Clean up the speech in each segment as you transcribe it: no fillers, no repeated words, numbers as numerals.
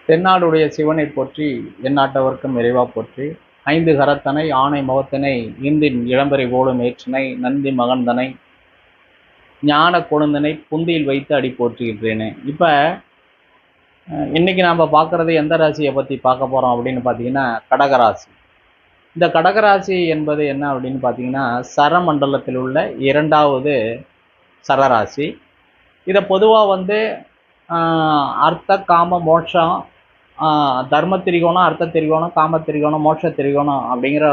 தென்னாடுடைய சிவனை போற்றி, எந்நாட்டவர்க்கும் இறைவா போற்றி. ஐந்து கரத்தனை ஆணை முகத்தினை இந்தின் இளம்பெறை போலும் ஏற்றினை நந்தி மகந்தனை ஞான கொழுந்தனை புந்தியில் வைத்து அடி போற்றுகின்றேனே. இப்போ இன்னைக்கு நாம் பார்க்குறது எந்த ராசியை பற்றி பார்க்க போகிறோம் அப்படின்னு பார்த்தீங்கன்னா கடகராசி. இந்த கடகராசி என்பது என்ன அப்படின்னு பார்த்தீங்கன்னா சரமண்டலத்தில் உள்ள இரண்டாவது சரராசி. இதை பொதுவாக அர்த்த காம மோட்சம், தர்ம திரிகோணம், அர்த்த திரிகோணம், காம திரிகோணம், மோட்ச திரிகோணம் அப்படிங்கிற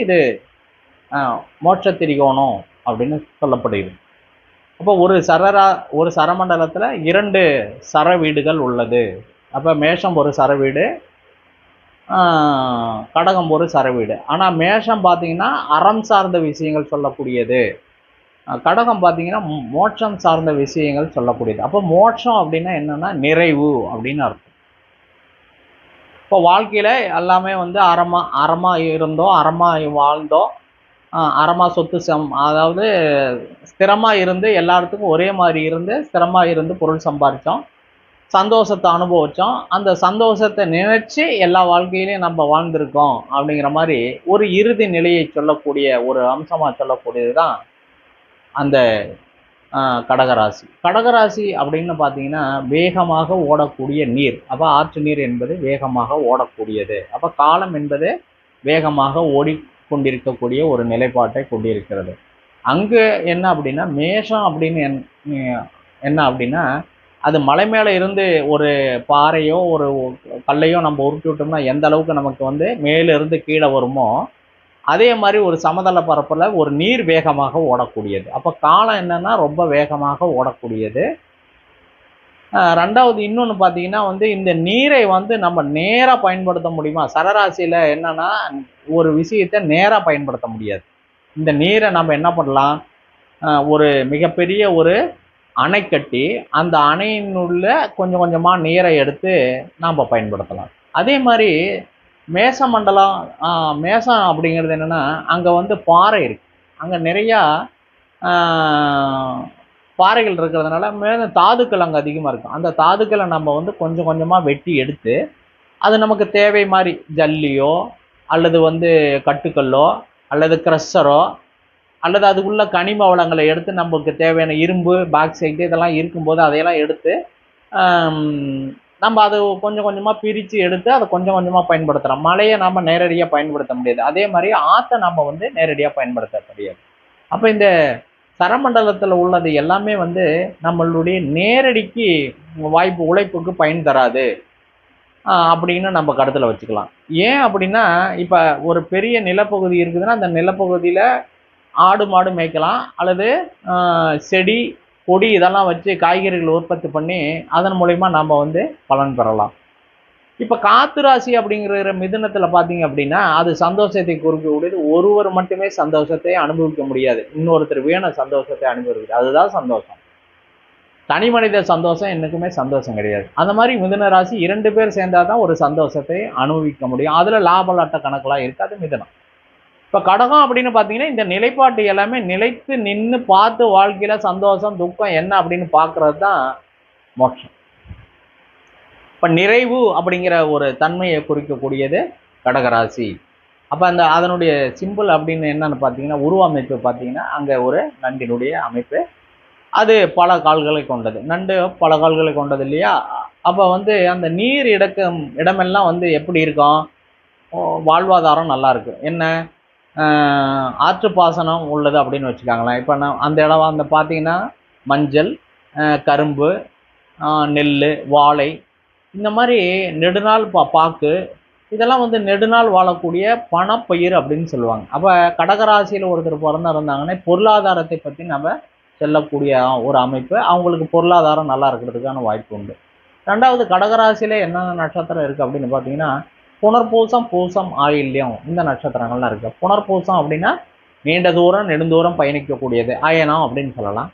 இது மோட்ச திரிகோணம் அப்படின்னு சொல்லப்படுகிறது. அப்போ ஒரு சரமண்டலத்தில் 2 சர வீடுகள் உள்ளது. அப்போ மேஷம் ஒரு சர வீடு, கடகம் ஒரு சர வீடு. ஆனால் மேஷம் பார்த்தீங்கன்னா அறம் சார்ந்த விஷயங்கள் சொல்லக்கூடியது, கடகம் பார்த்தீங்கன்னா மோட்சம் சார்ந்த விஷயங்கள் சொல்லக்கூடியது. அப்போ மோட்சம் அப்படின்னா என்னன்னா நிறைவு அப்படின்னு அர்த்தம். இப்போ வாழ்க்கையில் எல்லாமே அறமாக இருந்தோம், அறமாக வாழ்ந்தோம், அறமாக சொத்து அதாவது ஸ்திரமாக இருந்து எல்லாத்துக்கும் ஒரே மாதிரி இருந்து ஸ்திரமாக இருந்து பொருள் சம்பாதிச்சோம், சந்தோஷத்தை அனுபவித்தோம். அந்த சந்தோஷத்தை நினைச்சு எல்லா வாழ்க்கையிலையும் நம்ம வாழ்ந்திருக்கோம் அப்படிங்கிற மாதிரி ஒரு இறுதி நிலையை சொல்லக்கூடிய ஒரு அம்சமாக சொல்லக்கூடியது தான் அந்த கடகராசி. கடகராசி அப்படின்னு பார்த்தீங்கன்னா வேகமாக ஓடக்கூடிய நீர். அப்போ ஆற்று நீர் என்பது வேகமாக ஓடக்கூடியது. அப்போ காலம் என்பது வேகமாக ஓடிக்கொண்டிருக்கக்கூடிய ஒரு நிலைப்பாட்டை கொண்டிருக்கிறது. அங்கே என்ன அப்படின்னா மேஷம் அப்படின்னு என்ன அப்படின்னா அது மலை மேலே இருந்து ஒரு பாறையோ ஒரு கல்லையோ நம்ம உருட்டி விட்டோம்னா எந்த அளவுக்கு நமக்கு மேலிருந்து கீழே வருமோ அதே மாதிரி ஒரு சமதள பரப்பில் ஒரு நீர் வேகமாக ஓடக்கூடியது. அப்போ காலம் என்னன்னா ரொம்ப வேகமாக ஓடக்கூடியது. ரெண்டாவது இன்னொன்று பார்த்தீங்கன்னா இந்த நீரை நம்ம நேராக பயன்படுத்த முடியுமா? சரராசியில் என்னன்னா ஒரு விஷயத்தை நேராக பயன்படுத்த முடியாது. இந்த நீரை நம்ம என்ன பண்ணலாம், ஒரு மிகப்பெரிய ஒரு அணை கட்டி அந்த அணையினுள்ள கொஞ்சம் கொஞ்சமாக நீரை எடுத்து நாம் பயன்படுத்தலாம். அதே மாதிரி மேசமண்டலம், மேசம் அப்படிங்கிறது என்னென்னா அங்கே பாறை இருக்குது, அங்கே நிறையா பாறைகள் இருக்கிறதுனால மேலே தாதுக்கள் அங்கே அதிகமாக இருக்கும். அந்த தாதுக்களை நம்ம கொஞ்சம் கொஞ்சமாக வெட்டி எடுத்து அது நமக்கு தேவை மாதிரி ஜல்லியோ அல்லது கட்டுக்கல்லோ அல்லது க்ரஷரோ அல்லது அதுக்குள்ள கனிம வளங்களை எடுத்து நமக்கு தேவையான இரும்பு பாக்சைட்டு இதெல்லாம் இருக்கும்போது அதையெல்லாம் எடுத்து நம்ம அதை கொஞ்சம் கொஞ்சமாக பிரித்து எடுத்து அதை கொஞ்சம் கொஞ்சமாக பயன்படுத்துகிறோம். மழையை நம்ம நேரடியாக பயன்படுத்த முடியாது, அதே மாதிரி ஆற்றை நம்ம நேரடியாக பயன்படுத்த முடியாது. அப்போ இந்த சரமண்டலத்தில் உள்ளது எல்லாமே நம்மளுடைய நேரடிக்கு வாய்ப்பு உழைப்புக்கு பயன் தராது அப்படின்னு நம்ம கருத்தில் வச்சுக்கலாம். ஏன் அப்படின்னா இப்போ ஒரு பெரிய நிலப்பகுதி இருக்குதுன்னா அந்த நிலப்பகுதியில் ஆடு மாடு மேய்க்கலாம் அல்லது செடி கொடி இதெல்லாம் வச்சு காய்கறிகள் உற்பத்தி பண்ணி அதன் மூலயமா நாம் பலன் பெறலாம். இப்போ காத்து ராசி அப்படிங்கிற மிதுனத்தில் பார்த்தீங்க அப்படின்னா அது சந்தோஷத்தை குறிக்கக்கூடியது. ஒருவர் மட்டுமே சந்தோஷத்தை அனுபவிக்க முடியாது, இன்னொருத்தர் வேணும் சந்தோஷத்தை அனுபவிக்கிறது, அதுதான் சந்தோஷம். தனி மனித சந்தோஷம் என்னைக்குமே சந்தோஷம் கிடையாது. அந்த மாதிரி மிதுன ராசி 2 பேர் சேர்ந்தாதான் ஒரு சந்தோஷத்தை அனுபவிக்க முடியும். அதில் லாப லட்ட கணக்கெல்லாம் இருக்காது மிதுனம். இப்போ கடகம் அப்படின்னு பார்த்தீங்கன்னா இந்த நிலைப்பாட்டு எல்லாமே நிலைத்து நின்று பார்த்து வாழ்க்கையில் சந்தோஷம் துக்கம் என்ன அப்படின்னு பார்க்கறது தான் மோட்சம். இப்போ நிறைவு அப்படிங்கிற ஒரு தன்மையை குறிக்கக்கூடியது கடகராசி. அப்போ அதனுடைய சிம்பிள் அப்படின்னு என்னன்னு பார்த்தீங்கன்னா உருவ அமைப்பு பார்த்தீங்கன்னா அங்கே ஒரு நண்டினுடைய அமைப்பு, அது பல கால்களை கொண்டது. நண்டு பல கால்களை கொண்டது இல்லையா? அப்போ அந்த நீர் இடமெல்லாம் எப்படி இருக்கும், வாழ்வாதாரம் நல்லா இருக்கு. என்ன ஆற்று பாசனம் உள்ளது அப்படின்னு வச்சுக்காங்களேன். இப்போ அந்த இடம் பார்த்தீங்கன்னா மஞ்சள், கரும்பு, நெல், வாழை, இந்த மாதிரி நெடுநாள் பாக்கு, இதெல்லாம் நெடுநாள் வாழக்கூடிய பணப்பயிர் அப்படின்னு சொல்லுவாங்க. அப்போ கடகராசியில் ஒருத்தர் இருந்தாங்கன்னா பொருளாதாரத்தை பற்றி நம்ம செல்லக்கூடிய ஒரு அமைப்பு, அவங்களுக்கு பொருளாதாரம் நல்லா இருக்கிறதுக்கான வாய்ப்பு உண்டு. ரெண்டாவது கடகராசியில் என்னென்ன நட்சத்திரம் இருக்குது அப்படின்னு பார்த்தீங்கன்னா புனர்பூசம், பூசம், ஆயில்யம், இந்த நட்சத்திரங்கள்லாம் இருக்குது. புனர்பூசம் அப்படின்னா நீண்ட தூரம் நெடுந்தூரம் பயணிக்கக்கூடியது, அயனம் அப்படின்னு சொல்லலாம்.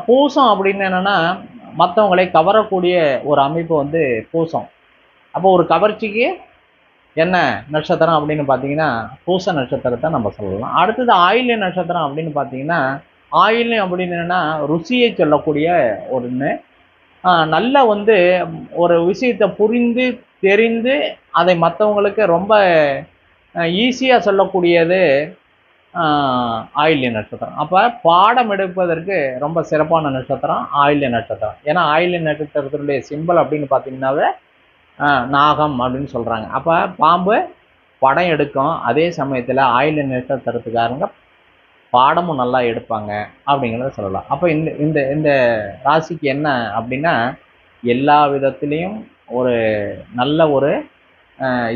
பூசம் அப்படின்னு என்னென்னா மற்றவங்களை கவரக்கூடிய ஒரு அமைப்பு பூசம். அப்போ ஒரு கவர்ச்சிக்கு என்ன நட்சத்திரம் அப்படின்னு பார்த்தீங்கன்னா பூச நட்சத்திரத்தை நம்ம சொல்லலாம். அடுத்தது ஆயில்ய நட்சத்திரம் அப்படின்னு பார்த்தீங்கன்னா ஆயில்யம் அப்படின்னு என்னென்னா ருசியை சொல்லக்கூடிய ஒன்று. நல்ல வந்து ஒரு விஷயத்தை புரிந்து தெரிந்து அதை மற்றவங்களுக்கு ரொம்ப ஈஸியாக சொல்லக்கூடியது ஆயில்ய நட்சத்திரம். அப்போ பாடம் எடுப்பதற்கு ரொம்ப சிறப்பான நட்சத்திரம் ஆயில்ய நட்சத்திரம். ஏன்னா ஆயில்ய நட்சத்திரத்தினுடைய சிம்பல் அப்படின்னு பார்த்தீங்கன்னாவே நாகம் அப்படின்னு சொல்கிறாங்க. அப்போ பாம்பு படம் எடுக்கும், அதே சமயத்தில் ஆயில்ய நட்சத்திரத்துக்காரங்க பாடமும் நல்லா எடுப்பாங்க அப்படிங்கிறத சொல்லலாம். அப்போ இந்த இந்த இந்த ராசிக்கு என்ன அப்படின்னா, எல்லா விதத்திலையும் ஒரு நல்ல ஒரு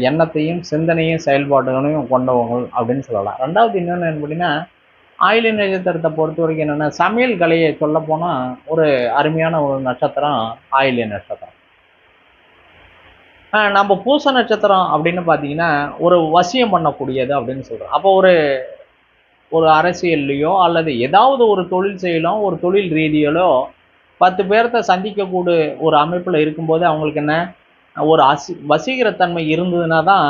எண்ணத்தையும் சிந்தனையும் செயல்பாடுகளையும் கொண்டவங்க அப்படின்னு சொல்லலாம். ரெண்டாவது இன்னொன்று என்ன அப்படின்னா, ஆயில்ய நட்சத்திரத்தை பொறுத்த வரைக்கும் என்னென்னா, சமையல் கலையை சொல்ல போனால் ஒரு அருமையான ஒரு நட்சத்திரம் ஆயில்ய நட்சத்திரம். நம்ம பூச நட்சத்திரம் அப்படின்னு பார்த்தீங்கன்னா ஒரு வசியம் பண்ணக்கூடியது அப்படின்னு சொல்கிறோம். அப்போ ஒரு ஒரு அரசியல்லையோ அல்லது ஏதாவது ஒரு தொழில் செய்யலாம், ஒரு தொழில் ரீதியிலோ 10 பேர்த்த சந்திக்கக்கூடிய ஒரு அமைப்பில் இருக்கும்போது அவங்களுக்கு என்ன ஒரு வசீகரத்தன்மை இருந்ததுன்னா தான்,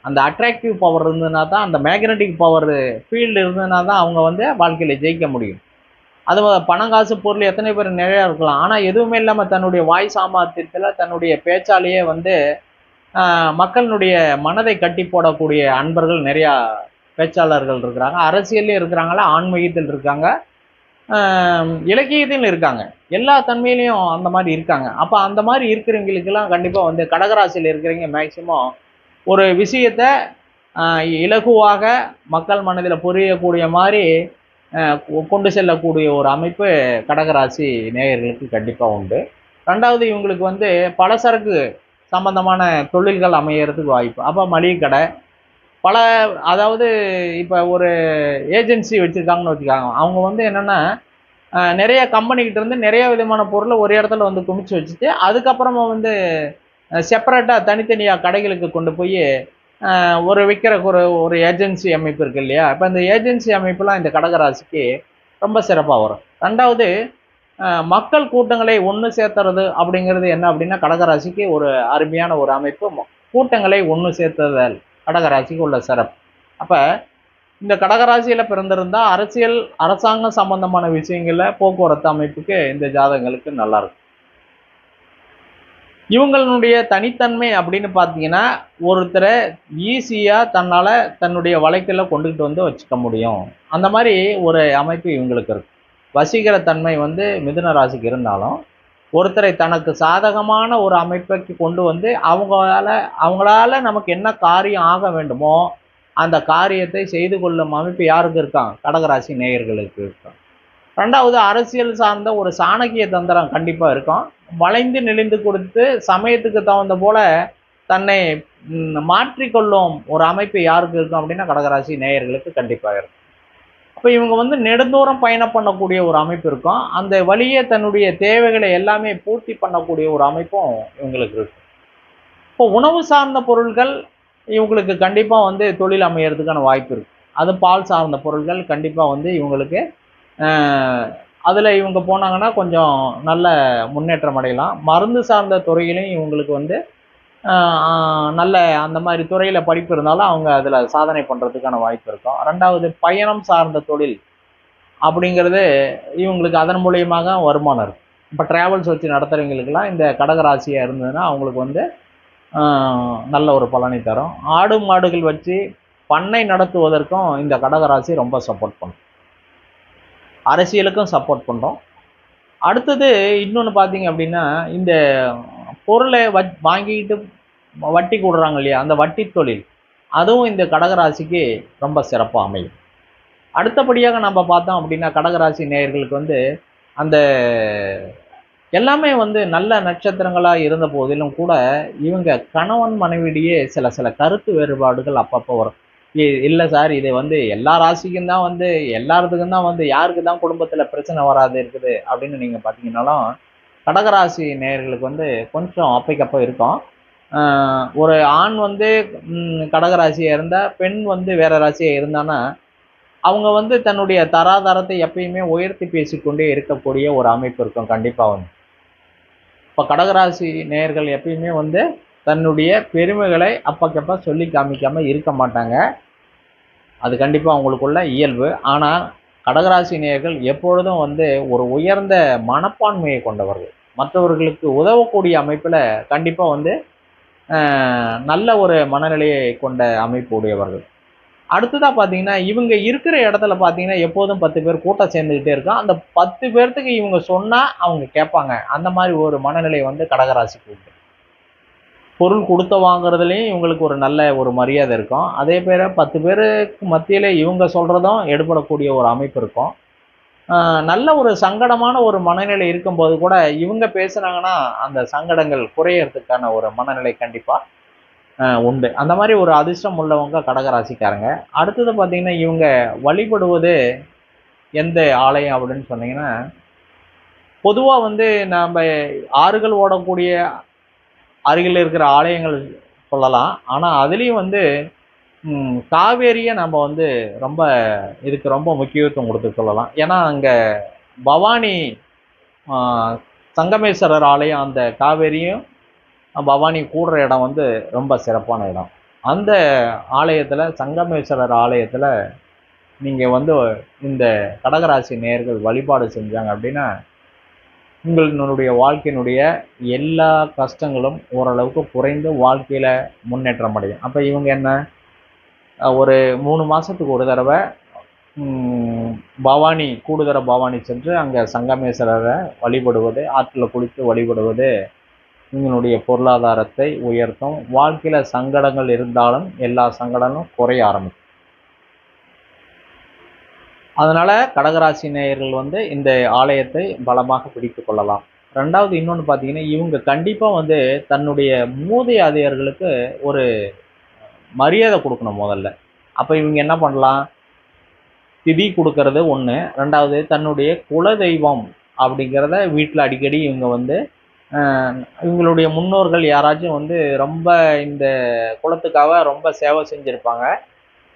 அந்த அட்ராக்டிவ் பவர் இருந்ததுன்னா தான், அந்த மேக்னட்டிக் பவர் ஃபீல்டு இருந்ததுன்னா தான் அவங்க வந்து வாழ்க்கையில் ஜெயிக்க முடியும். அது பணம் காசு பொருள் எத்தனை பேர் நிறையா இருக்கலாம், ஆனால் எதுவுமே இல்லாமல் தன்னுடைய வாய் சாமர்த்தியத்தில் தன்னுடைய பேச்சாலேயே வந்து மக்களினுடைய மனதை கட்டி போடக்கூடிய அன்பர்கள் நிறையா பேச்சாளர்கள் இருக்கிறாங்க. அரசியல்லையும் இருக்கிறாங்களா, ஆன்மீகத்தில் இருக்காங்க, இலக்கியத்திலும் இருக்காங்க. எல்லா தன்மையிலையும் அந்த மாதிரி இருக்காங்க. அப்போ அந்த மாதிரி இருக்கிறவங்களுக்கெல்லாம் கண்டிப்பாக வந்து கடகராசியில் இருக்கிறவங்க மேக்சிமம் ஒரு விஷயத்தை இலகுவாக மக்கள் மனதில் புரியக்கூடிய மாதிரி கொண்டு செல்லக்கூடிய ஒரு அமைப்பு கடகராசி நேயர்களுக்கு கண்டிப்பாக உண்டு. ரெண்டாவது இவங்களுக்கு வந்து பலசரக்கு சம்பந்தமான தொழில்கள் அமையறதுக்கு வாய்ப்பு. அப்போ மளிகை கடை பல, அதாவது இப்போ ஒரு ஏஜென்சி வச்சுருக்காங்கன்னு வச்சுக்காங்க, அவங்க வந்து என்னென்னா நிறைய கம்பெனிக்கிட்ட இருந்து நிறைய விதமான பொருளை ஒரு இடத்துல வந்து குமிச்சு வச்சுட்டு அதுக்கப்புறமா வந்து செப்பரேட்டாக தனித்தனியாக கடைகளுக்கு கொண்டு போய் ஒரு விற்கிற ஒரு ஏஜென்சி அமைப்பு இருக்குது இல்லையா. இப்போ இந்த ஏஜென்சி அமைப்புலாம் இந்த கடகராசிக்கு ரொம்ப சிறப்பாக வரும். ரெண்டாவது மக்கள் கூட்டங்களை ஒன்று சேர்த்துறது அப்படிங்கிறது என்ன அப்படின்னா கடகராசிக்கு ஒரு அருமையான ஒரு அமைப்பு. கூட்டங்களை ஒன்று சேர்த்துதல் கடகராசிக்கு உள்ள சிறப்பு. அப்போ இந்த கடகராசியில் பிறந்திருந்தால் அரசியல் அரசாங்கம் சம்பந்தமான விஷயங்களில் போக்குவரத்து அமைப்புக்கு இந்த ஜாதகங்களுக்கு நல்லா இருக்கும். இவங்களுடைய தனித்தன்மை அப்படின்னு பார்த்தீங்கன்னா ஒருத்தரை ஈஸியாக தன்னால் தன்னுடைய வழக்கில் கொண்டுகிட்டு வந்து வச்சுக்க முடியும். அந்த மாதிரி ஒரு அமைப்பு இவங்களுக்கு இருக்கு. வசீகர தன்மை வந்து மிதுன ராசிக்கு இருந்தாலும் ஒருத்தரை தனக்கு சாதகமான ஒரு அமைப்புக்கு கொண்டு வந்து அவங்களால நமக்கு என்ன காரியம் ஆக வேண்டுமோ அந்த காரியத்தை செய்து கொள்ளும் அமைப்பு யாருக்கு இருக்கான்? கடகராசி நேயர்களுக்கு இருக்கும். ரெண்டாவது அரசியல் சார்ந்த ஒரு சாணக்கிய தந்திரம் கண்டிப்பாக இருக்கும். வளைந்து நெளிந்து கொடுத்து சமயத்துக்கு தகுந்த போல தன்னை மாற்றிக்கொள்ளும் ஒரு அமைப்பு யாருக்கு இருக்கும் அப்படின்னா கடகராசி நேயர்களுக்கு கண்டிப்பாக இருக்கும். அப்போ இவங்க வந்து நெடுந்தூரம் பயணம் பண்ணக்கூடிய ஒரு அமைப்பு இருக்கும். அந்த வழியே தன்னுடைய தேவைகளை எல்லாமே பூர்த்தி பண்ணக்கூடிய ஒரு அமைப்பும் இவங்களுக்கு இருக்கும். இப்போ உணவு சார்ந்த பொருட்கள் இவங்களுக்கு கண்டிப்பாக வந்து தொழில் அமையறதுக்கான வாய்ப்பு இருக்குது. அது பால் சார்ந்த பொருட்கள் கண்டிப்பாக வந்து இவங்களுக்கு அதில் இவங்க போனாங்கன்னா கொஞ்சம் நல்ல முன்னேற்றம் அடையலாம். மருந்து சார்ந்த துறையிலையும் இவங்களுக்கு வந்து நல்ல அந்த மாதிரி துறையில் படிப்பு இருந்தாலும் அவங்க அதில் சாதனை பண்ணுறதுக்கான வாய்ப்பு இருக்கும். ரெண்டாவது பயணம் சார்ந்த தொழில் அப்படிங்கிறது இவங்களுக்கு அதன் மூலியமாக வருமானம் இருக்கும். இப்போ ட்ராவல்ஸ் வச்சு நடத்துகிறவங்களுக்கெல்லாம் இந்த கடகராசியாக இருந்ததுன்னா அவங்களுக்கு வந்து நல்ல ஒரு பலனை தரும். ஆடு மாடுகள் வச்சு பண்ணை நடத்துவதற்கும் இந்த கடகராசி ரொம்ப சப்போர்ட் பண்ணும். அரசியலுக்கும் சப்போர்ட் பண்ணுறோம். அடுத்தது இன்னொன்று பார்த்தீங்க அப்படின்னா இந்த பொருளை வாங்கிட்டு வட்டி கொடுறாங்க இல்லையா, அந்த வட்டி தொழில் அதுவும் இந்த கடகராசிக்கு ரொம்ப சிறப்பாக அமையும். அடுத்தபடியாக நம்ம பார்த்தோம் அப்படின்னா கடகராசி நேயர்களுக்கு வந்து அந்த எல்லாமே வந்து நல்ல நட்சத்திரங்களாக இருந்த போதிலும் கூட இவங்க கணவன் மனைவிடையே சில கருத்து வேறுபாடுகள் அப்பப்போ வரும். இல்லை சார், இது வந்து எல்லா ராசிக்கும் தான் வந்து எல்லாத்துக்கும் தான் வந்து யாருக்கு தான் குடும்பத்தில் பிரச்சனை வராது இருக்குது அப்படின்னு நீங்கள் பார்த்தீங்கன்னாலும் கடகராசி நேயர்களுக்கு வந்து கொஞ்சம் அப்பைக்கப்போ இருக்கும். ஒரு ஆண் வந்து கடகராசியாக இருந்தால் பெண் வந்து வேற ராசியாக இருந்தான்னா அவங்க வந்து தன்னுடைய தராதரத்தை எப்பயுமே உயர்த்தி பேசிக்கொண்டே இருக்கக்கூடிய ஒரு அமைப்பு இருக்கும் கண்டிப்பாக வந்து. இப்போ கடகராசி நேயர்கள் எப்பயுமே வந்து தன்னுடைய பெருமைகளை அப்பக்கப்போ சொல்லி காமிக்காமல் இருக்க மாட்டாங்க. அது கண்டிப்பாக அவங்களுக்குள்ள இயல்பு. ஆனால் கடகராசி நேயர்கள் எப்பொழுதும் வந்து ஒரு உயர்ந்த மனப்பான்மையை கொண்டவர்கள். மற்றவர்களுக்கு உதவக்கூடிய அமைப்பில் கண்டிப்பாக வந்து நல்ல ஒரு மனநிலையை கொண்ட அமைப்பு உடையவர்கள். அடுத்ததாக பார்த்தீங்கன்னா, இவங்க இருக்கிற இடத்துல பார்த்தீங்கன்னா எப்போதும் 10 பேர் கூட்டம் சேர்ந்துக்கிட்டே இருக்கும். அந்த 10 பேர்த்துக்கு இவங்க சொன்னால் அவங்க கேட்பாங்க. அந்த மாதிரி ஒரு மனநிலை வந்து கடகராசிக்கு உண்டு. பொருள் கொடுத்து வாங்குறதுலேயும் இவங்களுக்கு ஒரு நல்ல ஒரு மரியாதை இருக்கும். அதே பேர் 10 பேருக்கு மத்தியில் இவங்க சொல்கிறதும் எடுபடக்கூடிய ஒரு அமைப்பு இருக்கும். நல்ல ஒரு சங்கடமான ஒரு மனநிலை இருக்கும்போது கூட இவங்க பேசுனாங்கன்னா அந்த சங்கடங்கள் குறையறதுக்கான ஒரு மனநிலை கண்டிப்பாக உண்டு. அந்த மாதிரி ஒரு அதிர்ஷ்டம் உள்ளவங்க கடகராசிக்காரங்க. அடுத்தது பார்த்தீங்கன்னா, இவங்க வழிபடுவது எந்த ஆலயம் அப்படின்னு சொன்னீங்கன்னா, பொதுவாக வந்து நாம் ஆறுகள் ஓடக்கூடிய அருகில் இருக்கிற ஆலயங்கள் சொல்லலாம். ஆனால் அதுலேயும் வந்து காவேரியை நம்ம வந்து ரொம்ப இதுக்கு ரொம்ப முக்கியத்துவம் கொடுத்து சொல்லலாம். ஏன்னா அங்கே பவானி சங்கமேஸ்வரர் ஆலயம், அந்த காவேரியும் பவானி கூடுற இடம் வந்து ரொம்ப சிறப்பான இடம். அந்த ஆலயத்தில், சங்கமேஸ்வரர் ஆலயத்தில் நீங்கள் வந்து இந்த கடகராசி நேயர்கள் வழிபாடு செஞ்சாங்க அப்படின்னா உங்களுடைய வாழ்க்கையினுடைய எல்லா கஷ்டங்களும் ஓரளவுக்கு குறைந்து வாழ்க்கையில் முன்னேற்றம் அடையும். அப்போ இவங்க என்ன, ஒரு 3 மாதத்துக்கு ஒரு தடவை பவானி கூடுதர பவானி சென்று அங்கே சங்கமேஸ்வரரை வழிபடுவது, ஆற்றில் குளித்து வழிபடுவது உங்களுடைய பொருளாதாரத்தை உயர்த்தும். வாழ்க்கையில் சங்கடங்கள் இருந்தாலும் எல்லா சங்கடமும் குறைய ஆரம்பிக்கும். அதனால் கடகராசி நேயர்கள் வந்து இந்த ஆலயத்தை பலமாக பிடித்து கொள்ளலாம். ரெண்டாவது இன்னொன்று பார்த்தீங்கன்னா, இவங்க கண்டிப்பாக வந்து தன்னுடைய மூதாதையர்களுக்கு ஒரு மரியாதை கொடுக்கணும் முதல்ல. அப்போ இவங்க என்ன பண்ணலாம், திதி கொடுக்கறது ஒன்று. ரெண்டாவது தன்னுடைய குலதெய்வம் அப்படிங்கிறத வீட்டில் அடிக்கடி இவங்க வந்து இவங்களுடைய முன்னோர்கள் யாராச்சும் வந்து ரொம்ப இந்த குலத்துக்காக ரொம்ப சேவை செஞ்சுருப்பாங்க.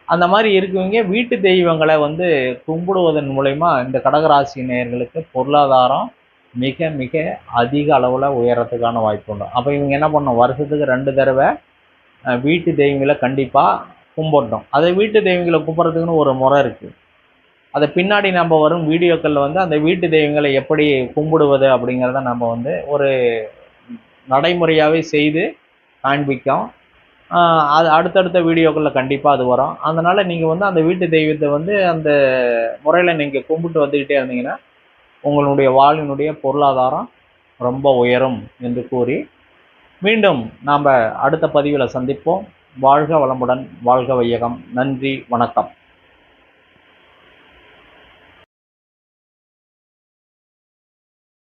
அந்த மாதிரி இருக்கவங்க வீட்டு தெய்வங்களை வந்து கும்பிடுவதன் மூலயமா இந்த கடகராசி நேயர்களுக்கு பொருளாதாரம் மிக மிக அதிக அளவில் உயரத்துக்கான வாய்ப்பு உண்டு. அப்போ இவங்க என்ன பண்ணணும், வருஷத்துக்கு 2 தடவை வீட்டு தெய்வங்களை கண்டிப்பாக கும்பிடணும். அதை வீட்டு தெய்வங்களை கும்பிட்றதுக்குன்னு ஒரு முறை இருக்குது. அதை பின்னாடி நம்ம வரும் வீடியோக்களில் வந்து அந்த வீட்டு தெய்வங்களை எப்படி கும்பிடுவது அப்படிங்கிறத நம்ம வந்து ஒரு நடைமுறையாகவே செய்து காண்பிக்கும். அது அடுத்தடுத்த வீடியோக்களில் கண்டிப்பாக அது வரும். அதனால் நீங்கள் வந்து அந்த வீட்டு தெய்வத்தை வந்து அந்த முறையில் நீங்கள் கும்பிட்டு வந்துக்கிட்டே இருந்தீங்கன்னா உங்களுடைய வாழ்வினுடைய பொருளாதாரம் ரொம்ப உயரும் என்று கூறி மீண்டும் நாம் அடுத்த பதிவில் சந்திப்போம். வாழ்க வளமுடன், வாழ்க வையகம். நன்றி, வணக்கம்.